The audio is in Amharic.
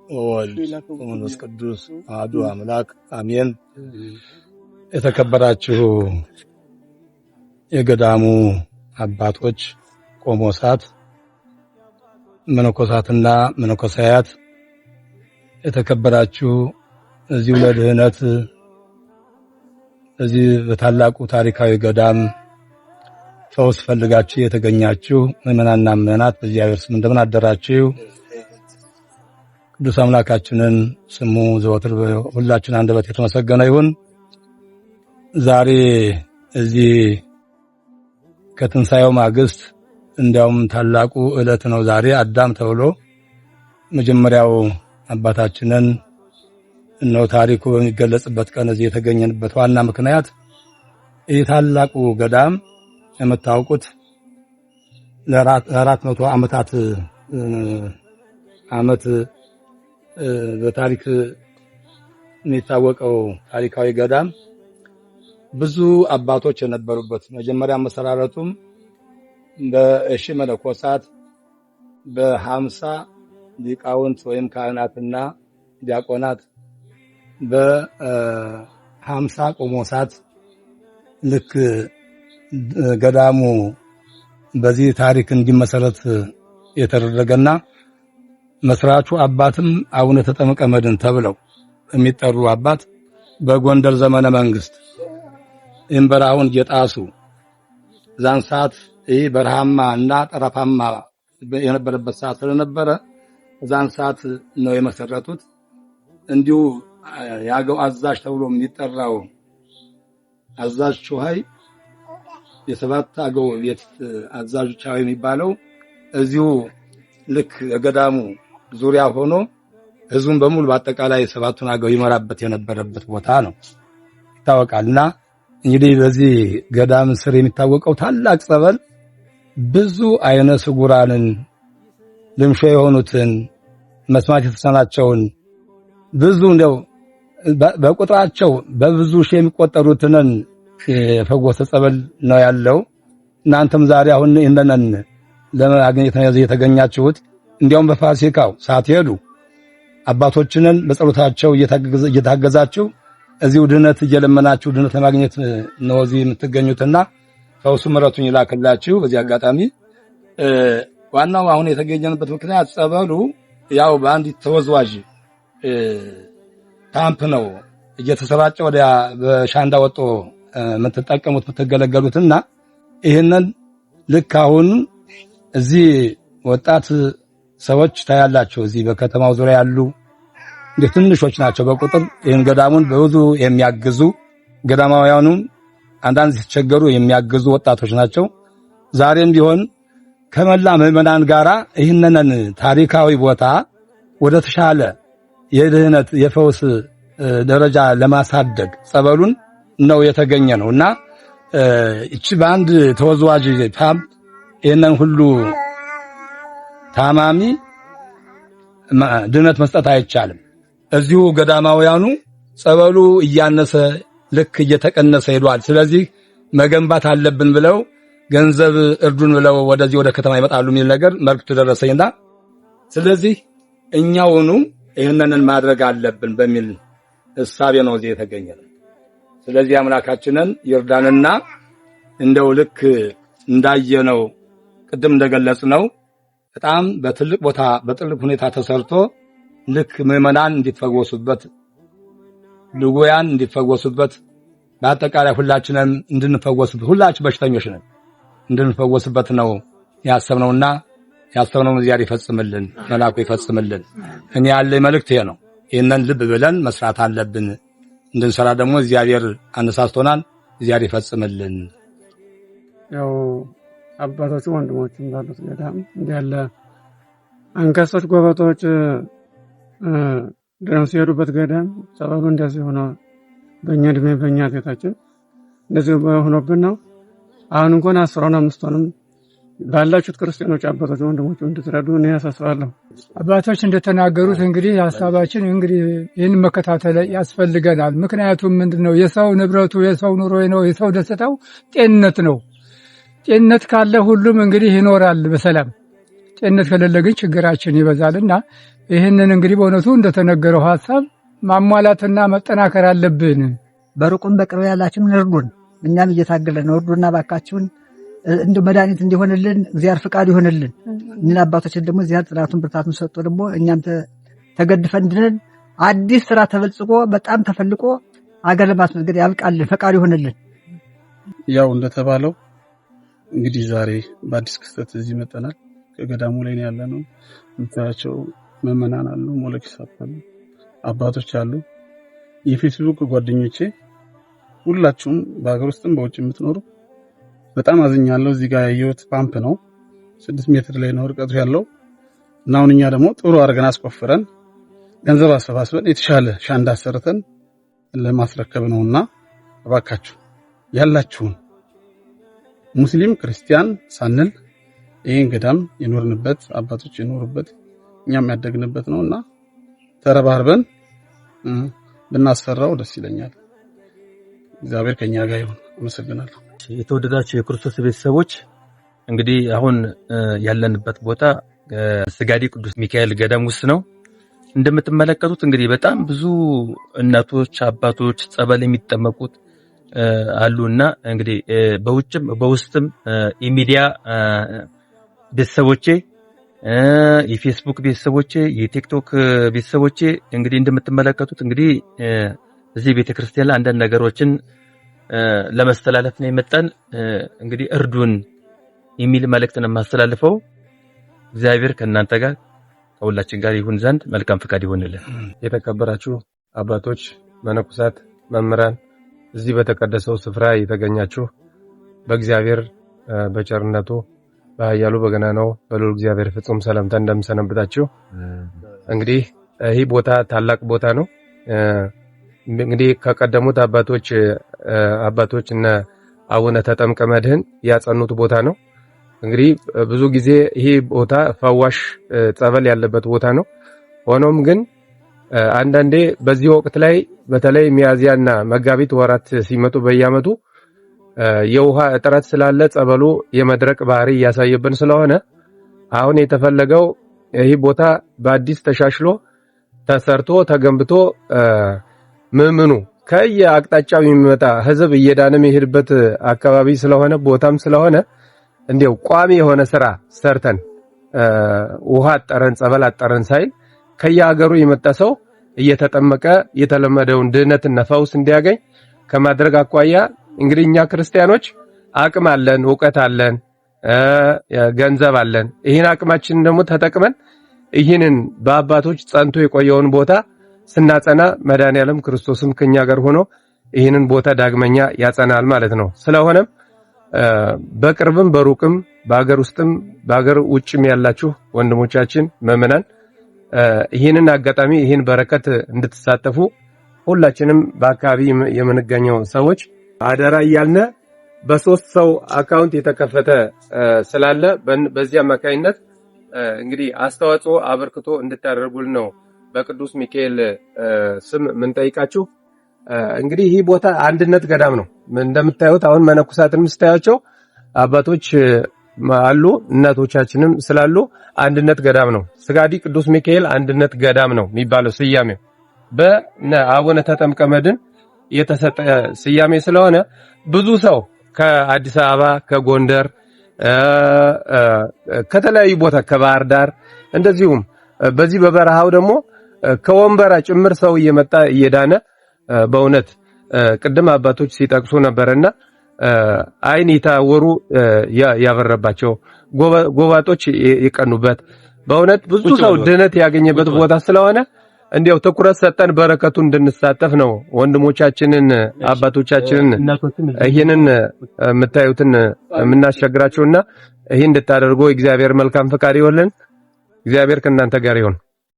ወወልድ ወመንፈስ ቅዱስ አሐዱ አምላክ አሜን። የተከበራችሁ የገዳሙ አባቶች፣ ቆሞሳት፣ መነኮሳትና መነኮሳያት፣ የተከበራችሁ እዚሁ ለድህነት እዚህ በታላቁ ታሪካዊ ገዳም ፈውስ ፈልጋችሁ የተገኛችሁ ምእመናንና ምእመናት በእግዚአብሔር ስም እንደምን አደራችሁ? ቅዱስ አምላካችንን ስሙ ዘወትር ሁላችን አንደበት የተመሰገነ ይሁን። ዛሬ እዚህ ከትንሣኤው ማግስት እንዲያውም ታላቁ ዕለት ነው። ዛሬ አዳም ተብሎ መጀመሪያው አባታችንን ነው ታሪኩ በሚገለጽበት ቀን እዚህ የተገኘንበት ዋና ምክንያት ይህ ታላቁ ገዳም የምታውቁት ለ400 ዓመት በታሪክ የሚታወቀው ታሪካዊ ገዳም ብዙ አባቶች የነበሩበት መጀመሪያ መሰራረቱም በእሺ መነኮሳት በ50 ሊቃውንት ወይም ካህናትና ዲያቆናት በ50 ቆሞሳት ልክ ገዳሙ በዚህ ታሪክ እንዲመሰረት የተደረገና መስራቹ አባትም አቡነ ተጠምቀ መድኅን ተብለው የሚጠሩ አባት በጎንደር ዘመነ መንግስት በረሃውን እየጣሱ ዛን ሰዓት ይህ በረሃማ እና ጠረፋማ የነበረበት ሰዓት ስለነበረ ዛን ሰዓት ነው የመሰረቱት። እንዲሁ ያገው አዛዥ ተብሎ የሚጠራው አዛዥ ቹሃይ የሰባት አገው ቤት አዛዥ ቹሃይ የሚባለው እዚሁ ልክ የገዳሙ ዙሪያ ሆኖ ህዝቡን በሙሉ በአጠቃላይ ሰባቱን አገው ይመራበት የነበረበት ቦታ ነው ይታወቃልና። እንግዲህ በዚህ ገዳም ስር የሚታወቀው ታላቅ ጸበል ብዙ አይነ ስጉራንን ልምሾ የሆኑትን መስማት የተሳናቸውን ብዙ እንደው በቁጥራቸው በብዙ ሺህ የሚቆጠሩትን የፈወሰ ጸበል ነው ያለው። እናንተም ዛሬ አሁን እንደነን ለማግኘት ነው የተገኛችሁት። እንዲያውም በፋሲካው ሳትሄዱ አባቶችንን በጸሎታቸው እየታገዛችሁ እዚሁ ድህነት እየለመናችሁ ድህነት ለማግኘት ነው እዚህ የምትገኙትና ፈውሱ ምሕረቱን ይላክላችሁ። በዚህ አጋጣሚ ዋናው አሁን የተገኘንበት ምክንያት ጸበሉ ያው በአንድ ተወዝዋዥ ታምፕ ነው እየተሰራጨ ወደ በሻንዳ ወጦ የምትጠቀሙት የምትገለገሉትና ይሄንን ልክ አሁን እዚህ ወጣት ሰዎች ታያላችሁ። እዚህ በከተማው ዙሪያ ያሉ እንደ ትንሾች ናቸው በቁጥር ይሄን ገዳሙን በብዙ የሚያግዙ ገዳማውያኑን አንዳንድ ሲቸገሩ የሚያግዙ ወጣቶች ናቸው። ዛሬም ቢሆን ከመላ ምእመናን ጋራ ይህንን ታሪካዊ ቦታ ወደ ተሻለ የድህነት የፈውስ ደረጃ ለማሳደግ ጸበሉን ነው የተገኘ ነውና እቺ በአንድ ተወዝዋዥ ታምፕ ይሄንን ሁሉ ታማሚ ድህነት መስጠት አይቻልም። እዚሁ ገዳማውያኑ ጸበሉ እያነሰ ልክ እየተቀነሰ ሄዷል። ስለዚህ መገንባት አለብን ብለው ገንዘብ እርዱን ብለው ወደዚህ ወደ ከተማ ይመጣሉ የሚል ነገር መልክቱ ደረሰኝና ስለዚህ እኛውኑ ይሄንን ማድረግ አለብን በሚል እሳቤ ነው እዚህ የተገኘነው። ስለዚህ አምላካችንን ይርዳንና እንደው ልክ እንዳየነው ቅድም እንደገለጽነው በጣም በትልቅ ቦታ በጥልቅ ሁኔታ ተሰርቶ ልክ ምእመናን እንዲፈወሱበት ድውያን እንዲፈወሱበት በአጠቃላይ ሁላችንም እንድንፈወስበት ሁላችን በሽተኞች ነን እንድንፈወስበት ነው ያሰብነውና ያሰብነውን እግዚአብሔር ይፈጽምልን፣ መልአኩ ይፈጽምልን። እኔ ያለ መልእክት ይሄ ነው። ይሄንን ልብ ብለን መስራት አለብን። እንድንሰራ ደግሞ እግዚአብሔር አነሳስቶናል። እግዚአብሔር ይፈጽምልን። ያው አባቶች ወንድሞች እንዳሉት ገዳም እንዲያለ አንከሶች ጎበጦች ደም ሲሄዱበት ገዳም ጸበሉ እንደዚህ ሆኖ በእኛ እድሜ በእኛ ቤታችን እንደዚህ ሆኖብን ነው። አሁን እንኳን 15 ባላችሁት ክርስቲያኖች አባቶች ወንድሞች እንድትረዱ እኔ ያሳስባለሁ። አባቶች እንደተናገሩት እንግዲህ ሐሳባችን እንግዲህ ይህን መከታተል ያስፈልገናል። ምክንያቱም ምንድነው የሰው ንብረቱ የሰው ኑሮ ነው፣ የሰው ደስታው ጤንነት ነው። ጤንነት ካለ ሁሉም እንግዲህ ይኖራል በሰላም። ጤንነት ከሌለ ግን ችግራችን ይበዛልና ይህንን እንግዲህ በእውነቱ እንደተነገረው ሐሳብ ማሟላትና መጠናከር አለብን። በሩቁም በቅርብ ያላችሁን እርዱን፣ እኛም እየታገለን ነው። እርዱና ባካችሁን እንደ መድኃኒት እንዲሆንልን እግዚአብሔር ፍቃዱ ይሆንልን። እኛ አባቶችን ደግሞ እግዚአብሔር ጽናቱን ብርታቱን ሰጥቶ ደግሞ እኛም ተገድፈን እንድነን አዲስ ስራ ተበልጽጎ በጣም ተፈልቆ አገር ለማስመዝገድ ያብቃልን፣ ፈቃዱ ይሆንልን። ያው እንደተባለው እንግዲህ ዛሬ በአዲስ ክስተት እዚህ መጠናል። ከገዳሙ ላይ ነው ያለነው። ምታያቸው መመናን አሉ፣ ሞለኪሳት አሉ፣ አባቶች አሉ፣ የፌስቡክ ጓደኞቼ ሁላችሁም በአገር ውስጥም በውጭ የምትኖሩ በጣም አዝኛለሁ። እዚህ ጋር ያየሁት ፓምፕ ነው፣ 6 ሜትር ላይ ነው ርቀቱ ያለው እና አሁን እኛ ደግሞ ጥሩ አድርገን አስቆፍረን ገንዘብ አሰባስበን የተሻለ ሻንዳ ሰርተን ለማስረከብ ነውና እባካችሁ ያላችሁን ሙስሊም ክርስቲያን ሳንል ይሄን ገዳም የኖርንበት አባቶች የኖሩበት እኛም ያደግንበት ነውና ተረባርበን ብናስፈራው ደስ ይለኛል። እግዚአብሔር ከኛ ጋር ይሁን። አመሰግናለሁ። የተወደዳችሁ የክርስቶስ ቤተሰቦች እንግዲህ አሁን ያለንበት ቦታ ስጋዲ ቅዱስ ሚካኤል ገዳም ውስጥ ነው። እንደምትመለከቱት እንግዲህ በጣም ብዙ እናቶች፣ አባቶች ጸበል የሚጠመቁት አሉና እንግዲህ በውጭም በውስጥም የሚዲያ ቤተሰቦቼ፣ የፌስቡክ ቤተሰቦቼ፣ የቲክቶክ ቤተሰቦቼ እንግዲህ እንደምትመለከቱት እንግዲህ እዚህ ቤተክርስቲያን ላይ አንዳንድ ነገሮችን ለማስተላለፍ ነው የመጣን። እንግዲህ እርዱን የሚል መልእክት ነው የማስተላልፈው። እግዚአብሔር ከእናንተ ጋር ከሁላችን ጋር ይሁን ዘንድ መልካም ፍቃድ ይሁንልን። የተከበራችሁ አባቶች፣ መነኮሳት፣ መምህራን እዚህ በተቀደሰው ስፍራ የተገኛችሁ በእግዚአብሔር በቸርነቱ በኃያሉ በገናናው በልዑል እግዚአብሔር ፍጹም ሰላምታ እንደምሰነብታችሁ። እንግዲህ ይህ ቦታ ታላቅ ቦታ ነው። እንግዲህ ከቀደሙት አባቶች እነ አቡነ ተጠምቀ መድኅን ያጸኑት ቦታ ነው። እንግዲህ ብዙ ጊዜ ይሄ ቦታ ፈዋሽ ጸበል ያለበት ቦታ ነው። ሆኖም ግን አንዳንዴ በዚህ ወቅት ላይ በተለይ ሚያዝያና መጋቢት ወራት ሲመጡ በየዓመቱ የውሃ እጥረት ስላለ ጸበሉ የመድረቅ ባህሪ እያሳየብን ስለሆነ አሁን የተፈለገው ይህ ቦታ በአዲስ ተሻሽሎ ተሰርቶ ተገንብቶ ምዕመኑ ከየአቅጣጫው የሚመጣ ሕዝብ እየዳነ የሚሄድበት አካባቢ ስለሆነ ቦታም ስለሆነ እንዲያው ቋሚ የሆነ ስራ ሰርተን ውሃ አጠረን ጸበል አጠረን ሳይል ከየሀገሩ የመጣ ሰው እየተጠመቀ የተለመደውን ድህነትና ፈውስ እንዲያገኝ ከማድረግ አኳያ እንግዲህ እኛ ክርስቲያኖች አቅም አለን፣ ዕውቀት አለን፣ ገንዘብ አለን። ይህን አቅማችንን ደግሞ ተጠቅመን ይህንን በአባቶች ጸንቶ የቆየውን ቦታ ስናጸና መድኃኔዓለም ክርስቶስም ከኛ ጋር ሆኖ ይህንን ቦታ ዳግመኛ ያጸናል ማለት ነው። ስለሆነም በቅርብም በሩቅም በአገር ውስጥም በአገር ውጭም ያላችሁ ወንድሞቻችን ምዕመናን ይህንን አጋጣሚ ይህን በረከት እንድትሳተፉ ሁላችንም በአካባቢ የምንገኘው ሰዎች አደራ እያልን በ3 ሰው አካውንት የተከፈተ ስላለ በዚህ አማካኝነት እንግዲህ አስተዋጽኦ አበርክቶ እንድታደርጉልን ነው በቅዱስ ሚካኤል ስም ምንጠይቃችሁ። እንግዲህ ይህ ቦታ አንድነት ገዳም ነው። እንደምታዩት አሁን መነኮሳትን ምስታያቸው አባቶች አሉ፣ እናቶቻችንም ስላሉ አንድነት ገዳም ነው። ስጋዲ ቅዱስ ሚካኤል አንድነት ገዳም ነው የሚባለው ስያሜው በአቡነ ተጠምቀ መድኅን የተሰጠ ስያሜ ስለሆነ ብዙ ሰው ከአዲስ አበባ፣ ከጎንደር፣ ከተለያዩ ቦታ ከባህር ዳር እንደዚሁም በዚህ በበረሃው ደግሞ ከወንበራ ጭምር ሰው እየመጣ እየዳነ በእውነት ቅድም አባቶች ሲጠቅሱ ነበርና አይን የታወሩ ያበረባቸው ጎባጦች የቀኑበት በእውነት ብዙ ሰው ድነት ያገኘበት ቦታ ስለሆነ እንዲያው ትኩረት ሰጠን በረከቱን እንድንሳተፍ ነው ወንድሞቻችንን አባቶቻችንን ይሄንን የምታዩትን የምናስቸግራቸውና ይሄን እንድታደርጉ እግዚአብሔር መልካም ፈቃድ ይሁንልን። እግዚአብሔር ከእናንተ ጋር ይሁን።